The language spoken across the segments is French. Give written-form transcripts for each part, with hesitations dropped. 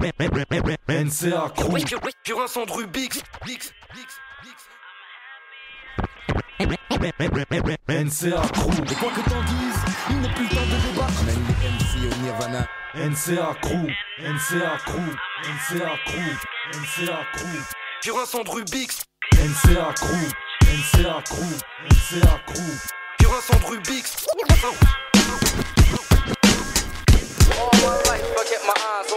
NCA Crew. Sur un son de Rubix. NCA Crew. Et quoi que t'en dises, il n'est plus le temps de débattre. Même les MC au Nirvana. NCA Crew. NCA Crew. NCA Crew. NCA Crew. Sur un son de Rubix. NCA Crew. NCA Crew. NCA Crew. Sur un son de Rubix.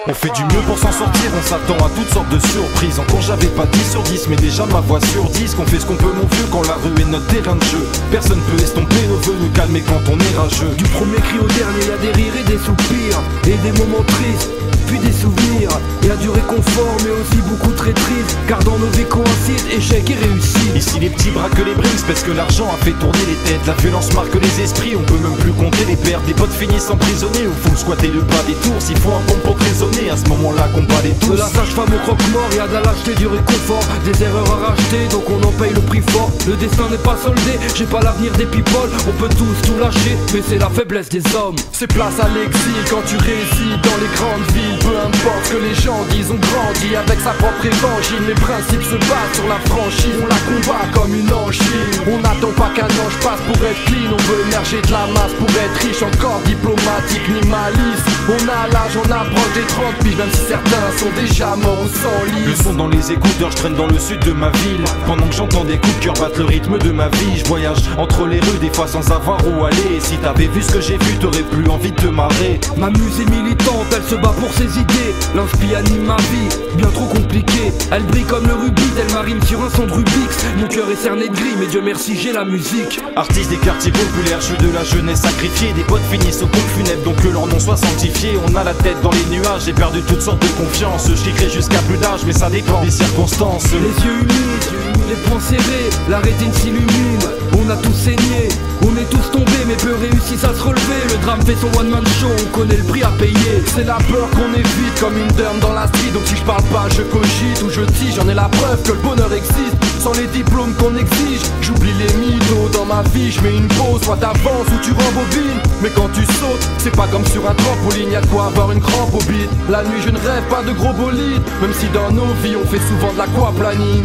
On fait du mieux pour s'en sortir, on s'attend à toutes sortes de surprises. Encore j'avais pas 10 sur 10, mais déjà ma voix sur 10. Qu'on fait ce qu'on peut mon vieux quand la rue est notre terrain de jeu. Personne peut estomper nos vœux, nous calmer quand on est rageux. Du premier cri au dernier, y'a des rires et des soupirs, et des moments tristes, puis des souvenirs. Y'a du réconfort mais aussi beaucoup très triste, car dans nos vies coïncident échecs et réussites. Ici les petits braquent les brings parce que l'argent a fait tourner les têtes. La violence marque les esprits, on peut même plus compter les pertes. Des potes finissent emprisonnés ou font squatter le bas des tours. S'il faut un bon pour raisonner, à ce moment-là qu'on bat les tous. De la sage-femme au croque-mort, y'a de la lâcheté, du réconfort, des erreurs à racheter, donc on en paye le prix fort. Le destin n'est pas soldé, j'ai pas l'avenir des people. On peut tous tout lâcher, mais c'est la faiblesse des hommes. C'est place à l'exil quand tu résides dans les grandes villes. Peu importe ce que les gens disent, on grandit avec sa propre évangile. Les principes se battent sur la franchise, on la combat comme une angine. On n'attend pas qu'un ange passe pour être clean. On veut émerger de la masse pour être riche, encore diplomatique ni malice. On a l'âge, on approche des 30 piges, même si certains sont déjà morts au sang Le lisse. son dans les écouteurs, je traîne dans le sud de ma ville. Pendant que j'entends des coups de cœur battre le rythme de ma vie. Je voyage entre les rues, des fois sans avoir où aller. Et si t'avais vu ce que j'ai vu, t'aurais plus envie de te marrer. Ma muse est militante, elle se bat pour ses idées. L'inspi anime ma vie, bien trop compliqué. Elle brille comme le rubis, elle marine sur un son de Rubix. Mon cœur est cerné de gris, mais Dieu merci j'ai la musique. Artiste des quartiers populaires, je suis de la jeunesse sacrifiée. Des potes finissent au pompe funèbre, donc que leur nom soit sanctifié. On a la tête dans les nuages, j'ai perdu toutes sortes de confiance. Je crierai jusqu'à plus d'âge, mais ça dépend des circonstances. Les yeux humides, les poings serrés, la rétine s'illumine. On a tous saigné, on est tous tombés, mais peu réussissent à se relever. Le drame fait son one man show, on connaît le prix à payer. C'est la peur qu'on évite comme une derme dans la street. Donc si je parle pas, je cogite ou je tige. J'en ai la preuve que le bonheur existe sans les diplômes qu'on exige. J'oublie les mythos dans ma vie, je mets une pause. Soit t'avances ou tu rembobines. Mais quand tu sautes, c'est pas comme sur un trampoline. Y'a de quoi avoir une crampe au bide. La nuit je ne rêve pas de gros bolides, même si dans nos vies on fait souvent de l'aquaplaning.